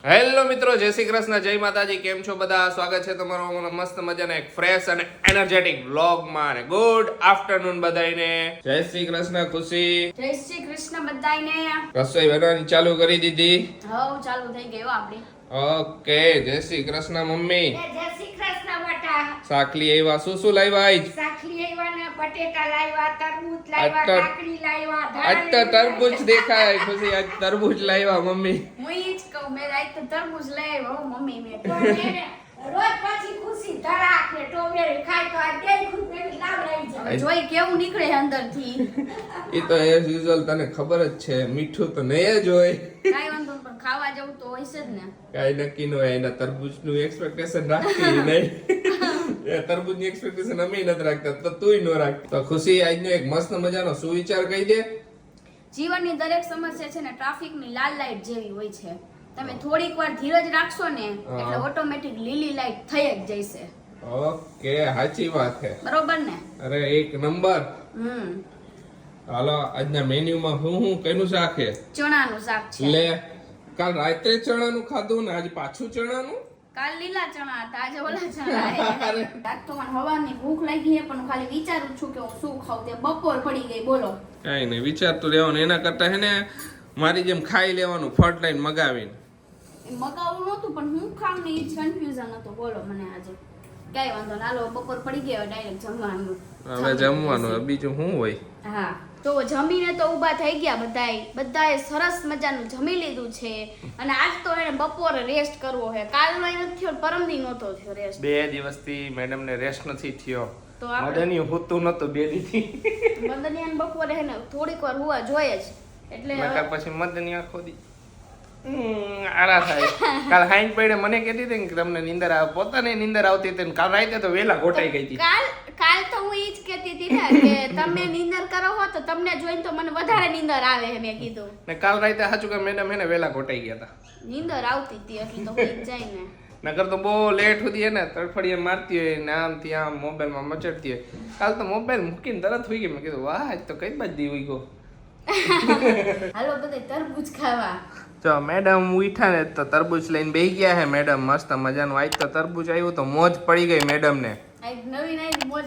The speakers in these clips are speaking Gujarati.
હેલો મિત્રો, જય શ્રી કૃષ્ણ, જય માતાજી. કેમ છો બધા? સ્વાગત છે તમારો મસ્ત મજાના એક ફ્રેશ અને એનર્જેટિક વ્લોગમાં. અને ગુડ આફ્ટરનૂન બધાને. જય શ્રી કૃષ્ણ ખુશી. જય શ્રી કૃષ્ણ બધાને. રસોઈ બનાવવાની ચાલુ કરી દીધી? હવ ચાલુ થઈ ગયો આપડી. ઓકે, જય શ્રી કૃષ્ણ મમ્મી. જય શ્રી કૃષ્ણ બેટા. સાકલી આવ્યા. શું લાવ્યા આજ? સાકલી આવ્યા ને બટેટા લાવ્યા, તરબૂચ લાવ્યા, કાકડી લાવ્યા, આજ તો તરબૂચ દેખાય. ખુશી આજ તરબૂચ લાવ્યા મમ્મી. હું ઈ જ કહું, મેં આજ તો તરબૂચ લઈ આવ્યો મમ્મી. મેં રોજ પછી ખુશી ધરાક ને ટોમેરી ખાય તો આ દેઈ ખુદ મેં લાવ રહી છે. જોઈ કેવું નીકળે અંદરથી. ઈ તો એઝ યુઝ્યુઅલ તને ખબર જ છે, મીઠું તો નહીં જ હોય. કાઈ વાંધો નહીં, પણ ખાવા જવું તો હોય છે જ ને. કાઈ નક્કી ન હોય. એના તરબૂચનું એક્સપેક્ટેશન રાખતી નહીં. એ તરબૂચની એક્સપેક્ટેશન અમે નથી રાખતા, તો તુંય ન રાખ. તો ખુશી આજનો એક મસ્ત મજાનો સુવિચાર કહી દે. જીવનની દરેક સમસ્યા છે ને ટ્રાફિકની લાલ લાઈટ જેવી હોય છે. તમે થોડીક વાર ધીરજ રાખશો ને એટલે ઓટોમેટિક લીલી લાઈટ થઈ જ જશે. ઓકે, સાચી વાત છે. બરોબર ને? અરે એક નંબર. હાલો, આજના મેન્યુમાં હું કેનું શાક છે? ચણાનું શાક છે. લે, કાલ રાત્રે ચણાનું ખાધું ને આજે પાછું ચણાનું? કાલ લીલા ચણા હતા, આજે ઓલા ચણા. આજ તો મને હવાની ભૂખ લાગી છે, પણ ખાલી વિચારું છું કે હું શું ખાઉં. તે બપોર પડી ગઈ. બોલો. કઈ નહીં, વિચારતું રહેવાનું. એના કરતા હે ને મારી જેમ ખાઈ લેવાનું, ફટ લઈને મગાવીને. મગાવું નહોતું, પણ હું ખાઉં ને એ જ કન્ફ્યુઝન હતો. બોલો મને આજે કઈ વાંધો ના. હાલો, બપોર પડી ગયો, ડાયરેક્ટ જમવાનું. હવે જમવાનું બીજું શું હોય? હા, તો જમીને તો ઊભા થઈ ગયા બધાએ સરસ મજાનું જમી લીધું છે. અને આજ તો એને બપોરે રેસ્ટ કરવો છે. કાલનો નથી થયો, પરમદી નહોતો થયો રેસ્ટ. 2 દિવસથી મેડમ ને રેસ્ટ નથી થયો. તો આપણે મદની હોતું નતું 2 દીથી. મદનિયાને બપોરે હે ને થોડીક વાર હુવા જોઈએ જ. એટલે નકર પછી મદની આખો દી આરા થાય. કાલ હાઈન પડે મને કહેતી હતી કે તમને નીંદર આવે, પોતાને નીંદર આવતી હતી. કાલ રાતે તો વેલા ગોટાઈ ગઈ હતી. કાલ તો હું ઈ જ કહેતી હતી ને કે તમે નીંદર કરો હો તો તમને જોઈને તો મને વધારે નીંદર આવે હે. મેં કીધું ને કાલ રાતે સાચું કે મેડમ હેને વેલા ગોટાઈ ગયા હતા. નીંદર આવતી હતી એટલે તો હોઈ જ જાય ને. નકર તો બહુ લેટ સુધી હે ને તડફડીએ મારતી હોય ને આમ ત્યાં મોબાઈલમાં મચડતી હોય. કાલ તો મોબાઈલ મૂકીને તરત હોઈ ગઈ. મેં કીધું વાહ, આજ તો કઈ બાજુ દી હોઈ ગયો. હાલો બધા તરબૂચ ખાવા. જો મેડમ ઉઠા ને તો તરબૂચ લઈને બેહી ગયા હે. મેડમ મસ્ત મજાનું આજ તો તરબૂચ આવ્યું તો મોજ પડી ગઈ મેડમ ને. આ નવી મોજ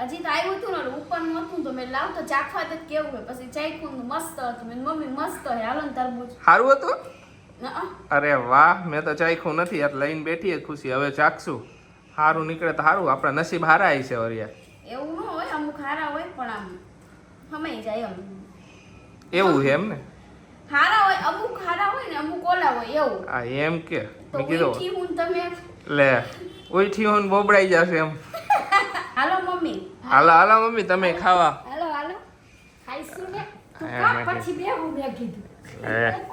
હજી તો આવ્યું હતું ને ઉપર નહોતું તો મેં લાવ તો ચાખવા તો કેવું હોય. પછી ચાખ્યું મસ્ત હતું. મેં મમ્મી મસ્ત હે, હાલો ને તરબૂચ. સારું હતું? અરે વાહ, મેં તો ચાખ્યું નથી યાર. લઈને બેઠી જ ખુશી. હવે ચાખશું. સારું નીકળે તો સારું. આપણા નસીબ હારા આવી છે વરિયા. એવું ન હોય, અમુક હારા હોય પણ આમ હમાઈ જાય એમ. એવું છે એમ ને? હારા હોય અમુક, હારા હોય ને અમુક ઓલા હોય એવું. આ એમ કે તો મેં કીધું ઉઠી હું તમે લે ઉઠી હું બોબડાઈ જશે એમ. હાલો મમ્મી. હાલો હાલો મમ્મી, તમે ખાવા. હાલો હાલો ખાઈશું ને. તું કાપ પછી બેહું મેં કીધું.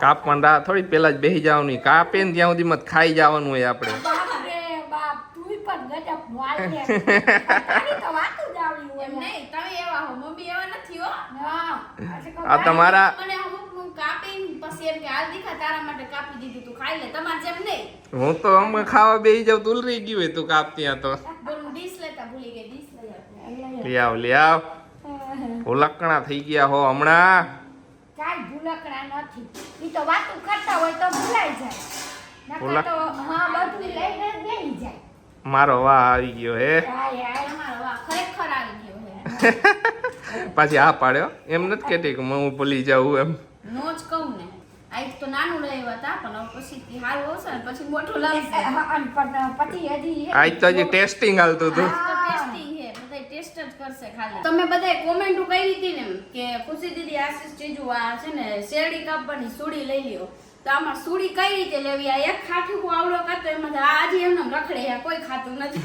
કાપ પણ રા થોડી પેલા જ બેસી જવાનું. કાપે ને ત્યાં સુધી મત ખાઈ જવાનું હોય આપણે. બાપરે બાપ, તું પણ ગજબ વાલે. તારી તો વાતું જ આવડી હોય. એમ નહીં, તમે એવા હો, મમ્મી એવા નથી હો. હા, આ તમારા મને અમુક નું કાપીને પછી એમ કે હાલ દીખા તારા માટે કાપી દીધી, તું ખાઈ લે. તમાર જેમ નહીં. હું તો અમે ખાવા બેસી જાવ તું રહી ગયું હોય. તું કાપ ત્યાં તો બોલું ડીશ લેતા ભૂલી ગઈ. ડીશ લઈ લે આવ લે આવ. ભૂલકણા થઈ ગયા હો હમણાં. કાઈ ભૂલકણા નથી. ઈ તો વાતું કરતા હોય તો ભૂલાઈ જાય. નકર તો હા બધું લઈને જ બેહી જાય. મારો વાહ આવી ગયો હે. હા યાર, અમારો વાહ ખરેખર આવી ગયો હે. પાછી આ પાડ્યો એમ નથી કેતી કે હું ભૂલી જાઉં એમ. નો જ કહું ને. આજ તો નાનું લઈ આવ્યા હતા, પણ પછી થી હાલ આવશે ને પછી મોટું લાવશે. પણ પછી હજી આજ તો હજી ટેસ્ટિંગ હાલતું હતું. ટેસ્ટિંગ હે, બધાય ટેસ્ટ જ કરશે ખાલી. તમે બધાય કોમેન્ટ કરી હતી ને કે ખુશી દીદી આશીષ ચીજુ આ છે ને શેરડી કાપવાની સુડી લઈ લ્યો. તો આમાં સુડી કઈ રીતે લેવી? આ એક ખાઠું આવડો કાતો એમાં આજે એમને રખડે કોઈ ખાતું નથી.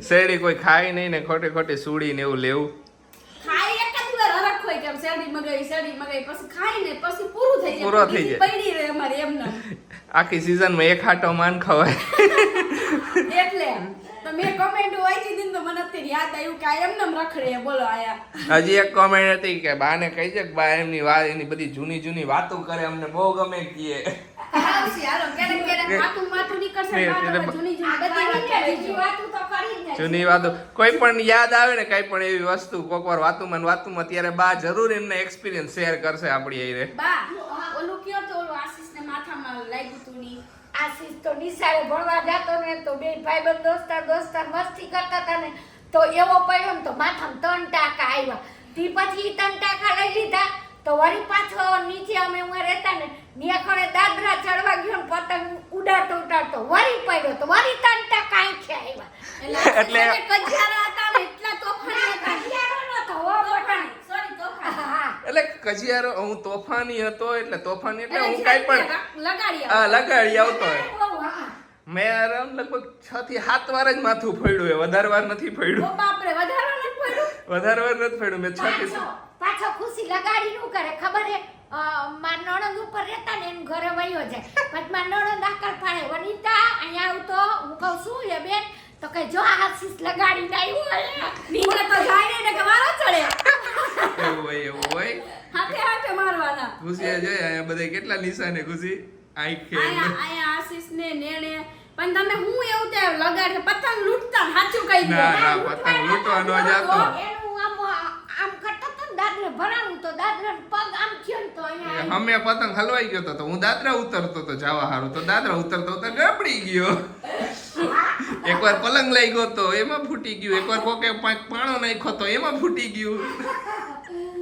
શેરડી કોઈ ખાય નહીં ને ખોટે ખોટી સુડી ને એવું લેવું. ખાઈ એક જ વાર હરખ હોય કે શેરડી મગાઈ પછી ખાઈ ને પછી પૂરું થઈ જાય. પૂરો થઈ જાય. પડી રહે અમારે એમને. આખી સીઝનમાં એક હાટો માન ખવાય. એટલે તો મેં કમેન્ટ વાંચી દીધી તો મને અત્યારે યાદ આવ્યું કે આ એમને રખડે. બોલો આયા હજી એક કોમેન્ટ હતી કે બાને કહી છે કે બા એમની વાત એની બધી જૂની જૂની વાતો કરે, અમને બહુ ગમે કીએ. જૂની વાતો કોઈ પણ યાદ આવે ને કઈ પણ એવી વસ્તુ કોક વાર વાતુમાં ત્યારે બા જરૂર એમને એક્સપિરિયન્સ શેર કરશે આપણી. બા ઓલું કયો તો ઓલું આશીષ ને માથામાં લાગ્યું તું ની આશીષ તો નિશાળે ભણવા જતો ને તો બે ભાઈબંધ દોસ્તાર મસ્તી કરતા હતા ને તો એવો પડ્યો ને તો માથામાં 3 ટાંકા આવ્યા. તી પછી 3 ટાંકા લઈ લીધા તો વળી પાછો નીચે અમે રહેતા ને નિયાખણે દાદરા ચડવા ગયો ને પતંગ ઉડાડતો વળી પડ્યો તો વળી 3 ટાંકા આંખે આવ્યા. એટલે કજિયારા હતા ને એટલા તોફાની હતા. કજિયારો નતો, હો બટાણી. સોરી તોફાની. હા. એટલે કજિયારો હું તોફાની હતો એટલે તોફાની એટલે હું કાઈ પણ લગાડી લગાડી આવતો હોય. બહુ, હા. મેં આરામ લગભગ 6 થી 7 વાર જ માથું ફોડ્યું હે, વધારે વાર નથી ઓ ફોડ્યું. બાપરે વધારે નથી પડ્યું. વધારે વાર નથી ફોડ્યું મેં 6 થી 7. પાછો ખુશી લગાડી નું કરે ખબર હે માર નણંદ ઉપર રહેતા ને એમ ઘરે વયો જાય પછી માર નણંદ આકર પાડે વનિતા અહીંયા આવતો હું કહું શું એ બેન તો કે જો આશીષ લગાડીને આવ્યો નીચે તો જાય ને કે મારો ચડે. એવું હોય હાથે હાથે મારવાના. ખુશી જોઈ અહીંયા બધા કેટલા નિશાને ખુશી આંખે આયા આશીષ ને નેણે પણ તમે હું એવું તે લગાડે પતંગ લૂંટતા ને સાચું કહી દો. ના પતંગ લૂંટવાનો જતો. એનું આમ કરતો તો ને દાદરે ભરાવું તો દાદરાનો પગ આમ થયો ને તો અહીંયા અમે પતંગ હલવાઈ ગયો તો હું દાદરા ઉતરતો તો જવા હારું તો દાદરા ઉતરતો તો ગબડી ગયો. એકવાર પલંગ લઈ ગયો તો એમાં ફૂટી ગયું, એકવાર કોકે પાણો નાખ્યો તો એમાં ફૂટી ગયું.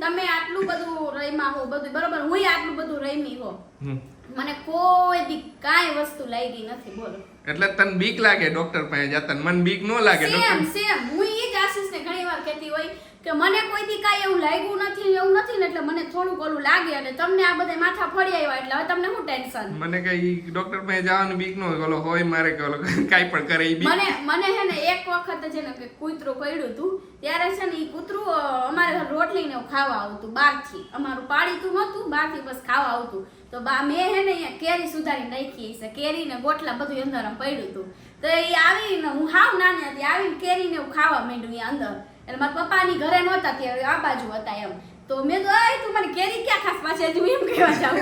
તમે આટલું બધું રહીમાં હો બધું બરોબર હું આટલું બધું રહીમી હો હમ. મને કોઈ દી કાંઈ વસ્તુ લાગી નથી બોલો. એટલે તને બીક લાગે ડોક્ટર પાસે જતા, મને બીક ન લાગે ડોક્ટર. સેમ હું ઈ જ આશીષને ઘણી વાર કહેતી હોય કે મને કોઈ દી કાંઈ એવું લાગ્યું નથી એવું નથી ને એટલે મને થોડુંક ઓલું લાગે અને તમને આ બધા માથા ફળી આવ્યા એટલે હવે તમને શું ટેન્શન. મને કઈ ડોક્ટર પાસે જવાની બીક ન હોય, ઓલો હોય મારે કે ઓલો કાઈ પણ કરે ઈ બીક. મને હે ને એક વખત છે ને કે કૂતરું પડ્યું હતું ત્યારે છે ને ઈ કૂતરું અમારે રોટલી ને એવું ખાવા આવતું બહારથી, અમારું પાડીતું નહોતું બહારથી બસ ખાવા આવતું તો મેં હે ને અહીંયા કેરી સુધારી નાખી છે, કેરી ને ગોટલા બધું અંદર પડ્યું હતું તો એ આવીને હું હાવ નાની હતી આવીને કેરી ને એવું ખાવા માંડ્યું અહીંયા અંદર એટલે મારા પપ્પાની ઘરે નહોતા ત્યારે આ બાજુ હતા એમ તો મેં તો તું મને કેરી ક્યાં ખાસ પાછી હજુ એમ કહેવા જાવ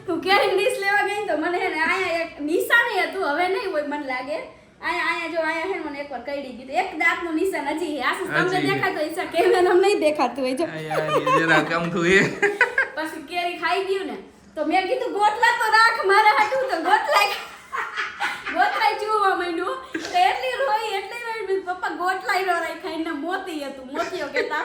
તું કેરી ડીશ લેવા ગઈ તો મને હે ને અહીંયા એક નિશાન હતું હવે નહીં હોય મને લાગે અહીંયા જો અહીંયા હે મને એકવાર કઈડી ગયું એક દાંતનું નિશાન હજી હે આશીષ તમને દેખાતો ઈચ્છા કેમેરા નહીં દેખાતું હોય જો જરા કમ થું એ પછી કેરી ખાઈ ગયું ને તો મેં કીધું ગોટલા તો રાખ મારે હતું તો ગોટલા ચૂવા માંડ્યું તો એટલી રોઈ પપ્પા ગોટલા નો રાખ્યા એને મોતી હતું મોતીઓ કહેતા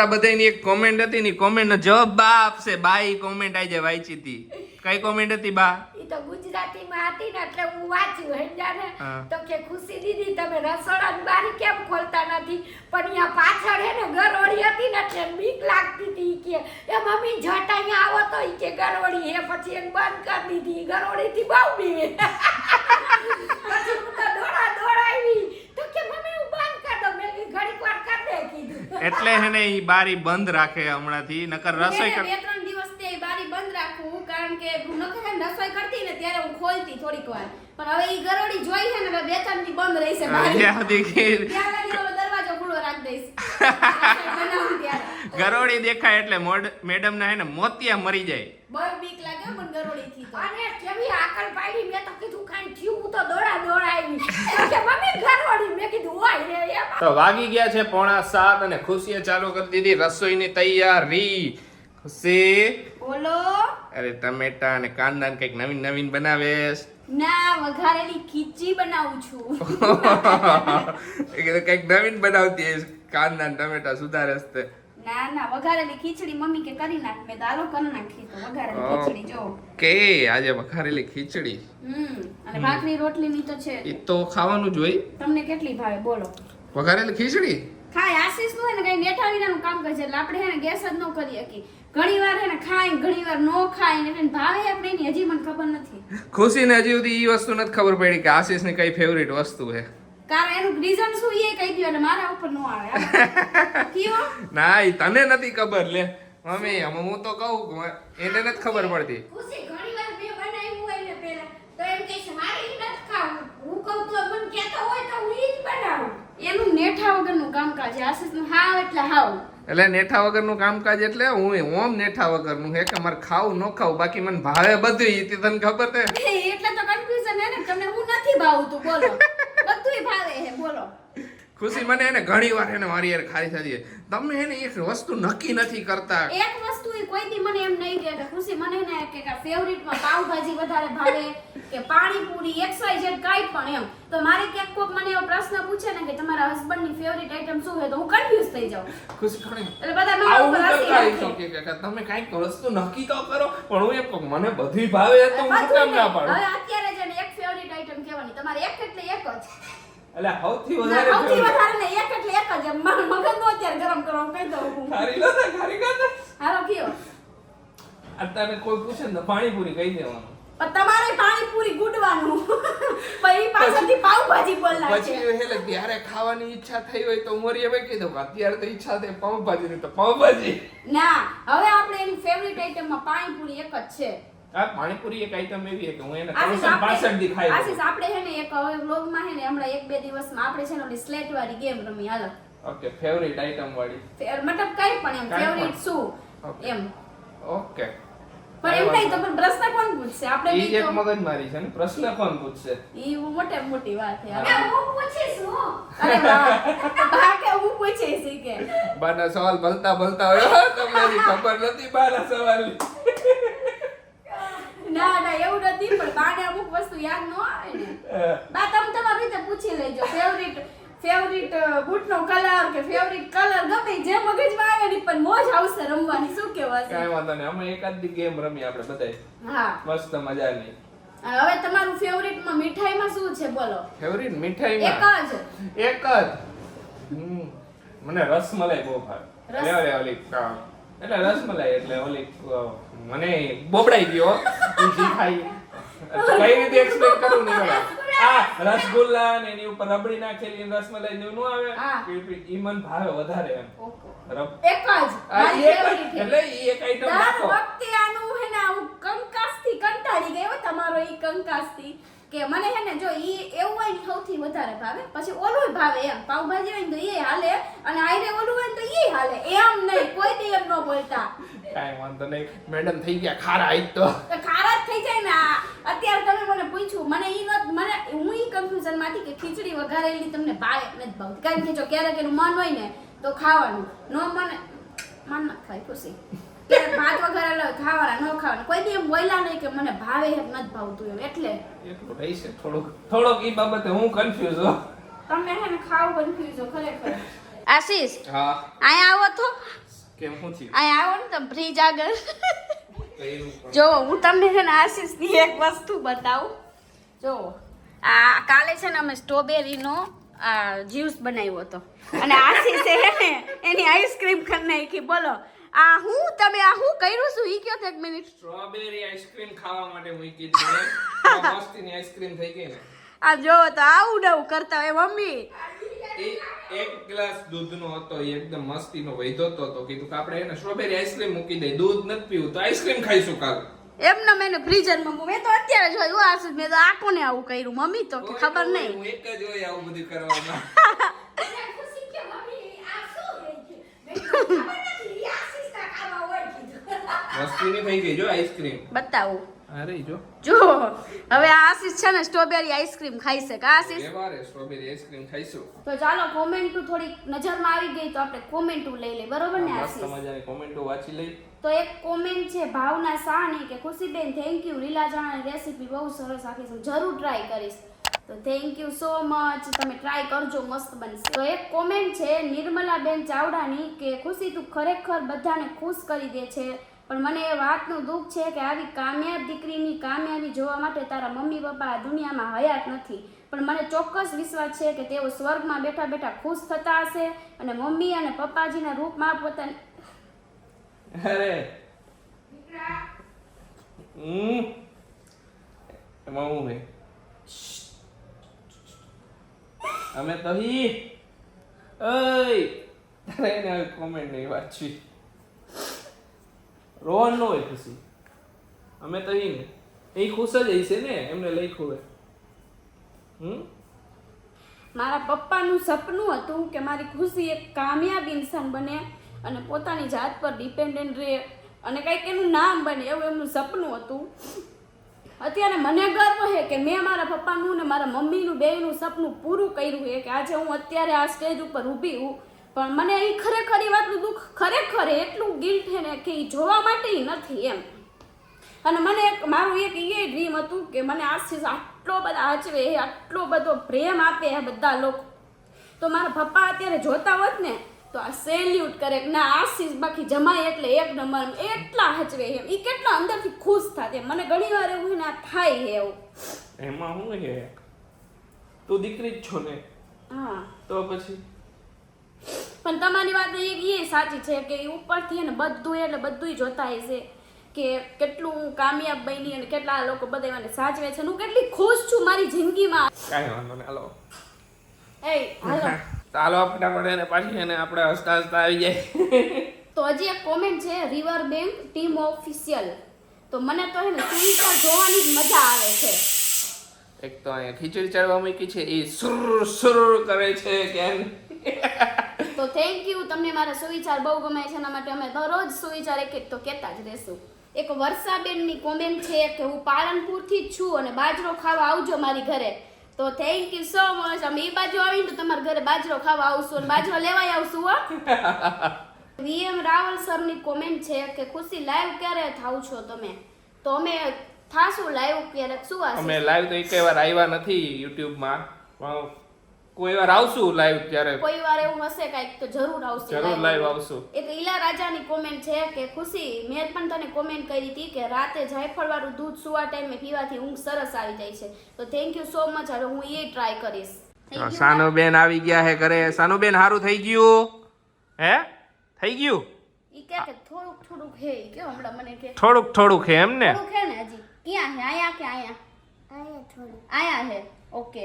આ બધાની એક કોમેન્ટ હતી ની કોમેન્ટ નો જવાબ બા આપશે. બાઈ કોમેન્ટ આજે વાંચી હતી. કઈ કોમેન્ટ હતી બા? ઈ તો ગુજરાતીમાં હતી ને એટલે હું વાંચ્યું હેંજાને હા. તો કે ખુશી દીદી તમે રસોડાની બારી કેમ ખોલતા નથી પણ અહીંયા પાછળ હે ને ગરોળી હતી ને એટલે બીક લાગતી હતી કે એ મમ્મી જટ અહીંયા આવો તો ઈ કે ગરોળી હે પછી એને બંધ કરી દીધી ગરોળીથી બહુ બીવે પછી હું તો દોડાવી તો કે મમ્મી હું બંધ કરી દઉં મેં કીધું ઘડીક વાર કરી દે કીધું એટલે હે ને ઈ બારી બંધ રાખે હમણાંથી, નકર રસોઈ કર. 2-3 દિવસ તે બારી બંધ રાખું કારણ કે હું નખરે રસોઈ કરતી ને ત્યારે હું ખોલતી થોડીક વાર પણ હવે ઈ ગરોળી જોઈ છે ને 2-3 દી બંધ રહેશે બારી જ્યાં સુધી કે ત્યાં લગી હવે દરવાજો ખુલ્લો રાખી દઈશ બનાવું ત્યારે ગરોળી દેખાય એટલે મેડમ ના હે ને મોતિયા મરી જાય. બહુ બીક લાગે પણ ગરોળીથી તો અને કેવી આકલ પાડી મેં તો કીધું કાંઈ થયું હું તો દોડાવી તો કે મમ્મી ગરોળી મેં કીધું ઓય રે એમાં તો વાગી ગયા છે 6:45 અને ખુશીએ ચાલુ કરી દીધી રસોઈની તૈયારી. ખુશી બોલો અરે ટમેટા અને કાંદા ને કઈક નવીન નવીન બનાવેશ. ના વઘારેલી ખીચડી બનાવું છું એ કીધું કઈક નવીન બનાવતી હશે, કાંદા ને ટમેટા સુધારેશ તે. ના વઘારેલી ખીચડી મમ્મી કે કરી નાખ મેં દાલો કરી નાખી તો વઘારેલી ખીચડી જો કે આજે વઘારેલી ખીચડી અને ભાખરી રોટલી ની તો છે એ તો ખાવાનું જ હોય. તમને કેટલી ભાવે બોલો વઘારેલી ખીચડી ખાય આશીષ નું હે ને કઈ નેઠા વિનાનું કામ કરે છે એટલે આપણે હે ને ગેસ જ ન કરી શકીએ ઘણી વાર હે ને ખાય ઘણી વાર નો ખાય ને એને ભાવે આપણે ની હજી મને ખબર નથી. ખુશીને હજી સુધી ઈ વસ્તુ નથી ખબર પડી કે આશીષની કઈ ફેવરિટ વસ્તુ છે. કારણ એનું રીઝન શું એ કહી દો એટલે મારા ઉપર નો આવે કયો ના ઈ તને નથી ખબર લે મમ્મી હું તો કહું એને નથી ખબર પડતી. ખુશી ઘણી વાર મેં બનાવ્યું હોય ને પહેલા તો એમ કહે છે મારે ઈ નથી ખાવું હું કહું તો મને કહેતો હોય તો હું ઈ જ બનાવું એનું નેઠા વગરનું કામકાજ છે આશીષ નું હાવ એટલે હાવ એટલે નેઠા વગરનું કામકાજ એટલે હું ઓમ નેઠા વગરનું હે કે મારે ખાવું ન ખાવું બાકી મને ભાવે બધું ઈ તને ખબર છે. એટલે તો કન્ફ્યુઝન હે ને તમને હું નથી ભાવતું બોલો બધુંય ભાવે હે બોલો. ખુશી મને એને ઘણી વાર એને મારી યાર ખારી થતી હોય. તમે એને એક વસ્તુ નક્કી નથી કરતા. એક વસ્તુ એ કોઈ દી મને એમ નહીં કહે કે ખુશી મને ને કે ફેવરિટમાં પાવભાજી વધારે ભાવે કે પાણીપુરી XYZ કાંઈ પણ એમ. તો મારે ક્યાંક કોક મને એવો પ્રશ્ન પૂછે ને કે તમારા હસબન્ડની ફેવરિટ આઈટમ શું છે તો હું કન્ફ્યુઝ થઈ જાઉં. ખુશી ઘણી એટલે બધા મને આવું ઉપર હસી કરતા નાખે. હોય તો કે તમે કાંઈક વસ્તુ નક્કી તો કરો. પણ હું એમ કહું મને બધી ભાવે તો હું શું કામ ના પાડું. હવે અત્યારે છે ને એક ફેવરિટ આઈટમ કહેવાની તમારે એક એટલે એક જ. એટલે સૌથી ના, વધારે સૌથી વધારે ને એક એટલે એક જ. મારું મગજ નો અત્યારે ગરમ કરો કહી દઉં હું. ખારી ખાતા હાલો કયો. અત્યારે કોઈ પૂછે ને તો પાણીપુરી કહી દેવાનું. પણ તમારે પાણીપુરી ગુડવાનું પછી પાછળથી પાવભાજી બોલના પછી એટલે ત્યારે ખાવાની ઈચ્છા થઈ હોય તો મોરી એમ કહી દઉં કે અત્યારે તો ઈચ્છા થઈ પાવભાજી ની તો પાવભાજી. ના હવે આપણે એની ફેવરિટ આઈટમમાં પાણીપુરી એક જ છે. આ પાણીપુરી એક આઈટમ એવી છે કે હું એને આશીષ 365 દી ખાઈ લઉં. આશીષ આપણે છે ને એક હવે વ્લોગમાં છે ને હમણાં 1-2 દિવસમાં આપણે છે ને ઓલી સ્લેટ વાળી ગેમ રમી હાલો. ઓકે ફેવરિટ આઈટમ વાળી. મતલબ કઈ પણ એમ કાંઈ ફેવરિટ પણ. શું Okay. એમ ઓકે પણ એમ નહીં તો પણ પ્રશ્ન કોણ પૂછશે આપણે ઈ બી એક તો મગજમારી છે ને પ્રશ્ન કોણ પૂછશે. ઈ મોટે મોટી વાત છે અરે હું પૂછીશ હું. અરે વાહ બા કે હું પૂછીશ ઈ કે બાના સવાલ ભલતા ભલતા હોય હો, તમને હજી ખબર નથી બાના સવાલની. ના ના એવું નથી પણ બાને અમુક વસ્તુ યાદ ન આવે ને બા તમે તમારી રીતે પૂછી લેજો ફેવરિટ બૂટનો કલર કે ફેવરિટ કલર ગમે જે મગજમાં આવે ને પણ મોજ આવશે રમવાની શું કહેવાશે. કાંઈ વાંધો નહીં અમે એકાદ દી ગેમ રમી આપણે બધાય હા મસ્ત મજાની. અને હવે તમારું ફેવરિટમાં મીઠાઈમાં શું છે બોલો. ફેવરિટ એક મીઠાઈમાં જ એક જ મને રસમલાઈ બહુ ભાવે. રસ- એટલે ઓલી એટલે રસમલાઈ એટલે ઓલી મને બોબડાઈ ગયો ઈ જી ખાઈ કઈ રીતે એક્સપ્લેન કરું ને આ રસગુલ્લા ને એની ઉપર રબડી નાખેલી રસમલાઈ ને નો આવે હા. ઈ મન ભાવે વધારે એમ એક જ આ મારી ઈ એક favorite છે. એટલે ઈ એક આઈટમ દર રાખો. વખતે આનું હે ને આવું કંકાસથી કંટાળી ગઈ હો તમારો ઈ કંકાસથી કે મને હે ને જો ઈ એવું હોય ને સૌથી વધારે ભાવે પછી ઓલું ભાવે એમ પાવભાજી હોય ને તો ઈ હાલે અને આયરે ઓલું હોય ને તો ઈ હાલે એમ નહીં કોઈ દી એમ ન બોલતા કાંઈ વાંધો નહીં મેડમ થઈ ગયા ખારા આજ તો તો ખારા જ થઈ જાય ને અત્યારે તમે મને પૂછ્યું મને ઈ નત મને હું ઈ કન્ફ્યુઝન માંથી કે ખીચડી વઘારેલી તમને ભાવે નથી ભાવતી કારણ કે જો ક્યારેક એનું મન હોય ને તો ખાવાનું નો મને મન ન ખાય ખુશી ભાત વઘારેલા હોય ખાવાના ન ખાવાના કોઈ દી એમ બોલ્યા નહીં કે મને ભાવે હે કે નથી ભાવતું એમ એટલે એટલું રહેશે થોડોક ઈ બાબતે હું કન્ફ્યુઝ હો. તમે હે ને ખાવ કન્ફ્યુઝ ખરેખર આશીષ હા અહીંયા આવો તો કેમ હું થયું અહીંયા આવો ને તમે ફ્રીજ આગળ કયું જો હું તમને છે ને આશીષની એક વસ્તુ બતાવું જો આ કાલે છે ને અમે સ્ટ્રોબેરીનો જ્યુસ બનાવ્યો હતો અને આશીષે હે ને એની આઈસ્ક્રીમ કરી નાખી બોલો આ હું તમે આ હું કર્યું શું ઈ કયો તો એક મિનિટ સ્ટ્રોબેરી આઈસ્ક્રીમ ખાવા માટે મૂકી દીધી આ મસ્તીની આઈસ્ક્રીમ થઈ ગઈ ને આ જો તો આવું નવું કરતા હોય મમ્મી એ એક ગ્લાસ દૂધનો હતો એ એકદમ મસ્તીનો વૈધો તો કીધું કે આપણે એને સ્ટ્રોબેરી આઈસ્ક્રીમ મૂકી દઈ દૂધ નથી પીવું તો આઈસ્ક્રીમ ખાઈશું કાલ એમને મેં ફ્રીઝરમાં મેં તો અત્યારે જોયું આશીષ મેં તો આ કોને આવું કર્યું મમ્મી તો કે ખબર નહીં હું એક જ હોય આવું બધું કરવામાં અને ખુશી કે મમ્મી આ શું રહી ગયું મેં કીધું, ખબર નથી ઈ આશીષના ખાવા હોય કીધું. મસ્તીની થઈ ગઈ જો આઈસ્ક્રીમ બતાવું અરે જો જો હવે આ આશીષ છે ને સ્ટ્રોબેરી આઈસ્ક્રીમ ખાઈ છે કા આશીષ એવારે સ્ટ્રોબેરી આઈસ્ક્રીમ ખાઈશું તો ચાલો કોમેન્ટ થોડી નજરમાં આવી ગઈ તો આપણે કોમેન્ટ લઈ લઈએ બરોબર ને મસ્ત આશીષ મજાની કોમેન્ટો વાંચી લઈ તો એક કોમેન્ટ છે ભાવના સાની કે ખુશીબેન થેન્ક યુ લીલા ચણાની રેસીપી બહુ સરસ આખી છે જરૂર ટ્રાય કરીશ તો થેન્ક યુ સો મચ તમે ટ્રાય કરજો મસ્ત બનશે તો એક કોમેન્ટ છે નિર્મલાબેન ચાવડાની કે ખુશી તું ખરેખર બધાને ખુશ કરી દે છે પણ મને એ વાતનું દુઃખ છે કે આવી કામયાબ દીકરીની કામયાબી જોવા માટે તારા મમ્મી પપ્પા આ દુનિયામાં હયાત નથી પણ મને ચોક્કસ વિશ્વાસ છે કે તેઓ સ્વર્ગમાં બેઠા બેઠા ખુશ થતા હશે અને મમ્મી અને પપ્પાજીના રૂપમાં પોતાની અરે એમાં હું હે અમે તો હી ઓય તારે એને કોમેન્ટ નહીં વાંચવી રોવાનું ન હોય ખુશી અમે તો હી ને એ ખુશ જ હશે ને એમને લખ્યું હે મારા પપ્પાનું સપનું હતું કે મારી ખુશી એક કામયાબ ઇન્સાન બને અને પોતાની જાત પર ડિપેન્ડન્ટ રહે અને કંઈક એનું નામ બને એવું એમનું સપનું હતું અત્યારે મને ગર્વ છે કે મેં મારા પપ્પાનું ને મારા મમ્મીનું બેયનું સપનું પૂરું કર્યું છે કે આજે હું અત્યારે આ સ્ટેજ ઉપર ઊભી હું. પણ મને એ ખરેખર એ વાતનું દુઃખ ખરેખર એટલું ગિલ્ટ છે ને કે એ જોવા માટે નથી એમ. અને મને મારું એક એ ડ્રીમ હતું કે મને આશીષ આટલો બધા આચવે, આટલો બધો પ્રેમ આપે આ બધા લોકો. તો મારા પપ્પા અત્યારે જોતા હોત ને તો આ સેલ્યુટ કરે કે ના આશીષ બાકી જમાય એટલે એક નંબર, એટલા હચવે એમ. એ કેટલા અંદરથી ખુશ થાય એમ. મને ઘણી વાર એવું ને થાય છે એવું. એમાં હું છે તું દીકરી જ છો ને, હા તો પછી પણ તમારી વાત એ સાચી છે કે ઉપરથી ને બધું એટલે બધું જોતા હશે કે કેટલું હું કામયાબ બની અને કેટલા લોકો બધા મને સાચવે છે. હું કેટલી ખુશ છું મારી જિંદગીમાં. કાંઈ વાંધો નહીં, હાલો હાલો ચાલો ફટાફટ એને પાછી એને આપણે હસતા હસતા આવી જાય. તો હજી એક કોમેન્ટ છે રિવર બેંક ટીમ ઓફિશિયલ. તો મને તો હે ને સુવિચાર જોવાની જ મજા આવે છે. એક તો અહીંયા ખીચડી ચડવા મૂકી છે એ સુર સુર કરે છે કેમ. તો થેન્ક યુ, તમને મારા સુવિચાર બહુ ગમે છે. એના માટે અમે દરરોજ સુવિચાર એક તો કહેતા જ રહેશું. એક વર્ષાબેનની કોમેન્ટ છે કે હું પાલનપુરથી જ છું અને બાજરો ખાવા આવજો મારી ઘરે. તો થેન્ક યુ સો મચ. અમે એ બાજુ આવીને તો તમારા ઘરે બાજરો ખાવા આવશું અને બાજરો લેવાય આવશું હો. વીએમ રાવલ સરની કોમેન્ટ છે કે ખુશી લાઈવ ક્યારે થાવ છો તમે? તો અમે થાશું લાઈવ ક્યારેક. શું આ અમે લાઈવ તો એક વાર આવ્યા નથી યુટ્યુબમાં, પણ કોઈ વાર આવશું લાઈવ ત્યારે. કોઈ વાર એવું હશે કાંઈક તો જરૂર આવશે, જરૂર લાઈવ આવશું. એક ઈલા રાજાની કોમેન્ટ છે કે ખુશી મેં પણ તને કોમેન્ટ કરી હતી કે રાતે જાયફળ વાળું દૂધ સુવા ટાઈમે પીવાથી ઊંઘ સરસ આવી જાય છે. તો થેન્ક યુ સો મચ. હવે હું એ ટ્રાય કરીશ. સાનુબેન આવી ગયા હે ઘરે. સાનુબેન હારું થઈ ગયું? હે થઈ ગયું? ઈ કે થોડુંક થોડુંક હે ઈ કે હમણાં મને કે થોડુંક થોડુંક હે એમ ને? થોડુંક હે ને હજી. ક્યાં હે? આયા કે આયા? આયા હે. ઓકે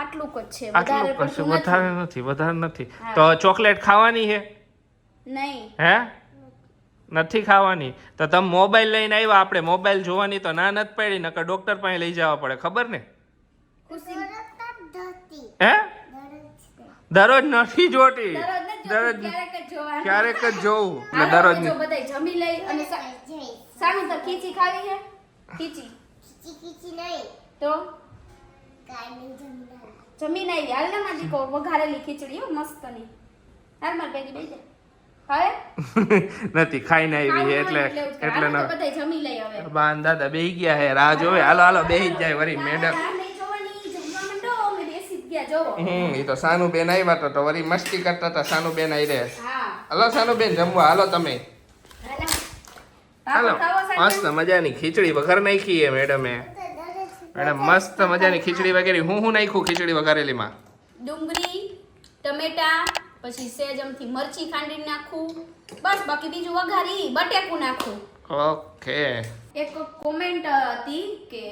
આટલું જ છે, વધારે આટલું કશું પડતું વધારે નથી, વધારે નથી. હા. તો ચોકલેટ ખાવાની હે? નહીં. હે નથી ખાવાની? તો તમે મોબાઈલ લઈને આવ્યા, આપણે મોબાઈલ જોવાની તો ના નથી પડી, નકર ડોક્ટર પાસે લઈ જવા પડે, ખબર ને? ખુશી હે દરરોજ નથી જોતી, દરરોજ નથી જોતી, ક્યારેક જ જોવાનું. ક્યારેક જ જોવું એટલે હાલો, દરરોજ જો બધાય જમી લઈ અને સાનું તો ખીચી ખાવી છે? ખીચી તો જમીને આવી. હાલ ને મારી દીકો વઘારેલી ખીચડી હો મસ્તની. હાલ માર ભેગી બેસી જા. હવે નથી ખાઈને આવી છે એટલે એટલે હાલો ના. તો બધાય જમી લઈ હવે. બાન દાદા બેહી ગયા હે, રાહ જોવે. હાલો હાલો બેહી જ જાય વરી મેડમ. રાહ નહીં જોવાની, જમવા માંડો, અમે બેસી જ ગયા જોવો. એ તો સાનુબેન આવ્યા તો વરી મસ્તી કરતા હતા. સાનુબેન આવી રહે. હા હાલો સાનુબેન જમવા હાલો તમે. હાલો ખાવો મસ્ત મજાની ખીચડી વઘાર નાખી હે મેડમે. મેડમ મસ્ત મજાની ખીચડી વગેરે. હું નાખ્યું ખીચડી વઘારેલીમાં? ડુંગળી, ટમેટા, પછી સેજમથી મરચી ખાંડીને નાખું, બસ. બાકી બીજું વઘારી બટેકું નાખું. ઓકે. એક કોમેન્ટ હતી કે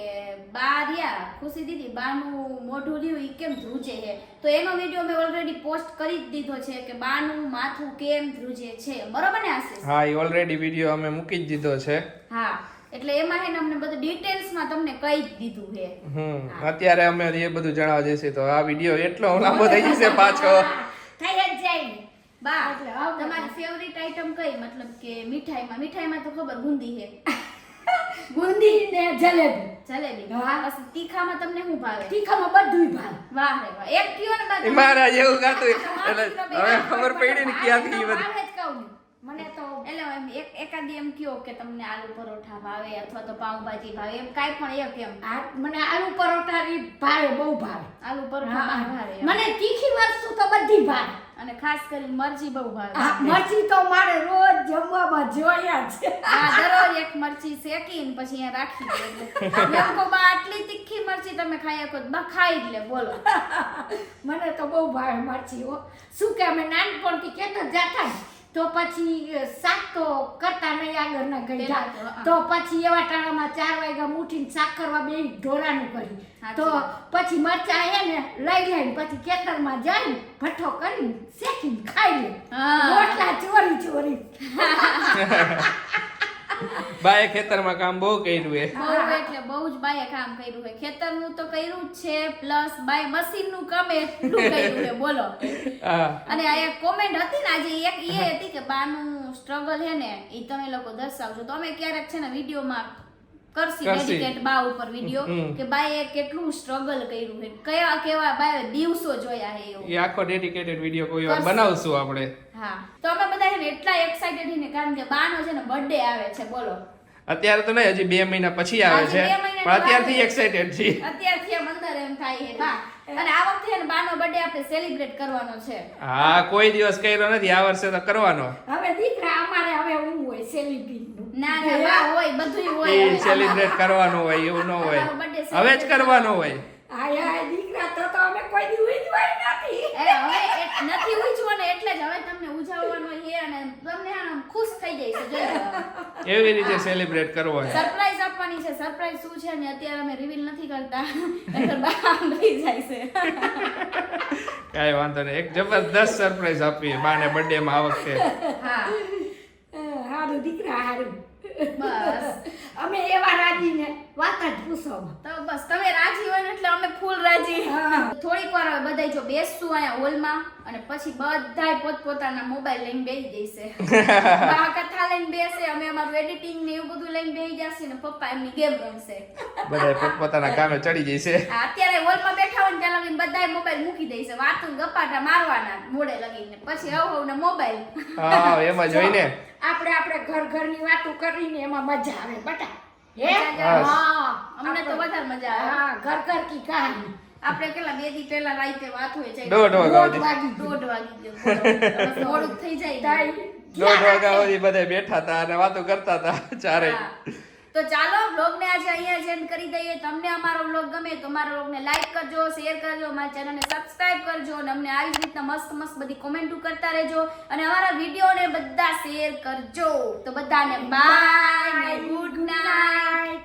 બારિયા ખુશી દીદી બાનું મોઢું રહ્યું ઈ કેમ ધ્રુજે છે? તો એનો વિડીયો મેં ઓલરેડી પોસ્ટ કરી જ દીધો છે કે બાનું માથું કેમ ધ્રુજે છે. બરોબર ને આશીષ? હા એ ઓલરેડી વિડીયો અમે મૂકી જ દીધો છે. હા એટલે એમાં હે ને અમને બધું ડિટેલ્સમાં તમને કહી જ દીધું છે. અત્યારે અમે એ બધું જણાવવા જઈશું તો આ વિડીયો એટલો લાંબો થઈ જશે પાછો. થઈ જ જાય ને બા. તમારી ફેવરિટ આઈટમ કઈ? મતલબ કે મીઠાઈમાં તો ખબર બુંદી છે. બુંદી ને જલેબી. જલેબી. હા. પછી તીખામાં તમને શું ભાવે? તીખામાં બધુંય ભાવે. વાહ રે વાહ. એક કયો ને બા. મારા જેવું ગાતું એટલે હવે ખબર પડી ને ક્યાંથી એ બધું. ભાવે જ કહું ને. મને તો એટલે એમ એકાદી એમ કયો કે તમને આલુ પરોઠા ભાવે અથવા તો પાવભાજી ભાવે, એમ કાંઈ પણ એક એમ. મને આલુ પરોઠા ઈ ભાવે, બહુ ભાવે. આલુ પરોઠા હા, ભાવે એમ. મને તીખી વસ્તુ તો બધી ભાવે. અને ખાસ કરીને મરચી બહુ ભાવે. આ મરચી તો મારે રોજ જમવામાં જોયા છે. હા દરરોજ એક મરચી શેકીને પછી અહીંયા રાખી દે. એટલે મેં કહું બા આટલી તીખી મરચી તમે ખાઈ શકો? બા ખાઈ જ લે. બોલો. મને તો બહુ ભાવે મરચી હો. શું કે અમે નાનપણથી કેતો જાતા ને તો પછી શાક તો કરતા નહીં આગળના ગઈઢા. તો પછી એવા ટાણામાં 4 વાગ્યા ઉઠીને શાક કરવા બે ઢોરાનું કરી. તો પછી મરચા હે ને લઈ લઈને પછી ખેતરમાં જઈને ભઠ્ઠો કરીને શેકીને ખાઈ લે. રોટલા ચોરી. બાએ ખેતરમાં કામ બહુ કર્યું હે. બહુ એટલે બહુ જ બાએ કામ કર્યું છે. ખેતરનું તો કર્યું જ છે, પ્લસ બાય મશીનનું કામ એટલું કર્યું છે. બોલો. અને આ એક કોમેન્ટ હતી ને આજે એક એ હતી કે બાનું સ્ટ્રગલ છે ને એ તમે લોકો દર્શાવજો. તો અમે ક્યારેક છે ને વિડીયોમાં કરશી કરશી. ડેડિકેટ બા ઉપર વિડિયો કે બાએ કેટલું સ્ટ્રગલ કર્યું છે, કયા કેવા બાએ દિવસો જોયા છે એવું. એ આખો ડેડિકેટેડ વિડીયો કોઈ વાર કરશું. બનાવશું આપણે. હા, તો અમે બધા છે ને એટલા એક્સાઇટેડ છીએ ને, કારણ કે બાનો છે ને બર્થડે આવે છે. બોલો, અત્યારે તો નહીં, હજી 2 મહિના પછી આવે હજી છે, 2 મહિનાની પણ અત્યારથી વાર છે. એક્સાઇટેડ છીએ. અત્યારથી આમ અંદર એમ થાય છે બા, અને આ વખતે છે ને બાનો બર્થડે આપણે સેલિબ્રેટ કરવાનો છે. હા, કોઈ દિવસ કર્યો નથી, આ વર્ષે તો કરવાનો. હવે દીકરા અમારે હવે હું હોય સેલિબ્રિટી ના ના બા હોય, બધુંય હોય. એ સેલિબ્રેટ કરવાનું હોય, એવું ન હોય, અમારો birthday હવે જ કરવાનો હોય. આયા દીકરા તો અમે કોઈ દી ઉજવાય નથી. હવે નથી ઉજવો ને એટલે જ હવે તમને ઉજવવાનો છે, અને તમને આમ ખુશ થઈ જાય છે. જોઈ એવી રીતે સેલિબ્રેટ કરવો હોય. સરપ્રાઈઝ આપવાની છે. સરપ્રાઈઝ શું છે ને અત્યારે અમે રિવીલ નથી કરતા, એટલે બા રહી જાય છે. કાંઈ વાંધો નહીં, એક જબરદસ્ત સરપ્રાઈઝ આપીએ બાને બર્થડે માં આ વખતે. હા હારું દીકરા હારું. બસ, અમે એવા રાજીને વાત જ પૂછો. તો બસ તમે રાજી હોય ને એટલે અમે ફૂલ રાજી. હા. થોડીક વાર હવે બધાય જો બેસશું અહીંયા હોલમાં, અને પછી બધાય પોતપોતાના મોબાઈલ લઈને બેસી જશે. બા કથા લઈને બેસે, અમે અમારું એડિટિંગ ને એવું બધું લઈને બેસી જશે, ને પપ્પા એમની ગેમ રમશે. બધા પોતપોતાના કામે ચડી જશે. આ અત્યારે હોલમાં બેઠા હોય ને ત્યાં લગીને બધાય મોબાઈલ મૂકી દેશે, વાતું ગપાટા મારવાના મોડે લગીને, પછી હવ ને મોબાઈલ. હા, એમાં જોઈને આપણે ઘરની વાતો કરીને એમાં મજા આવે બટા. હે હા. હા, અમને તો વધારે મજા આવે. હા, ઘર કી કહાની. આપણે કેટલા 2 દી પહેલા રાતે વાત હોય છે, 1:30 વાગ્યા સુધી. 1:30 વાગી ગયો. બોલો. મોડું થઈ જાય. 1:30 વાગ્યા સુધી બધા બેઠા હતા અને વાતો કરતા હતા ચારે. હા. તો ચાલો વ્લોગને આજે અહીંયા જ એન્ડ કરી દઈએ. તમને અમારો વ્લોગ ગમે તો અમારા વ્લોગને લાઈક કરજો, શેર કરજો, અમારા ચેનલને સબસ્ક્રાઇબ કરજો, અને અમને આવી જ રીતના મસ્ત મસ્ત બધી કોમેન્ટો કરતા રહેજો, અને અમારા વિડીયોને બધા શેર કરજો. તો બધાને બાય ને ગુડ નાઇટ.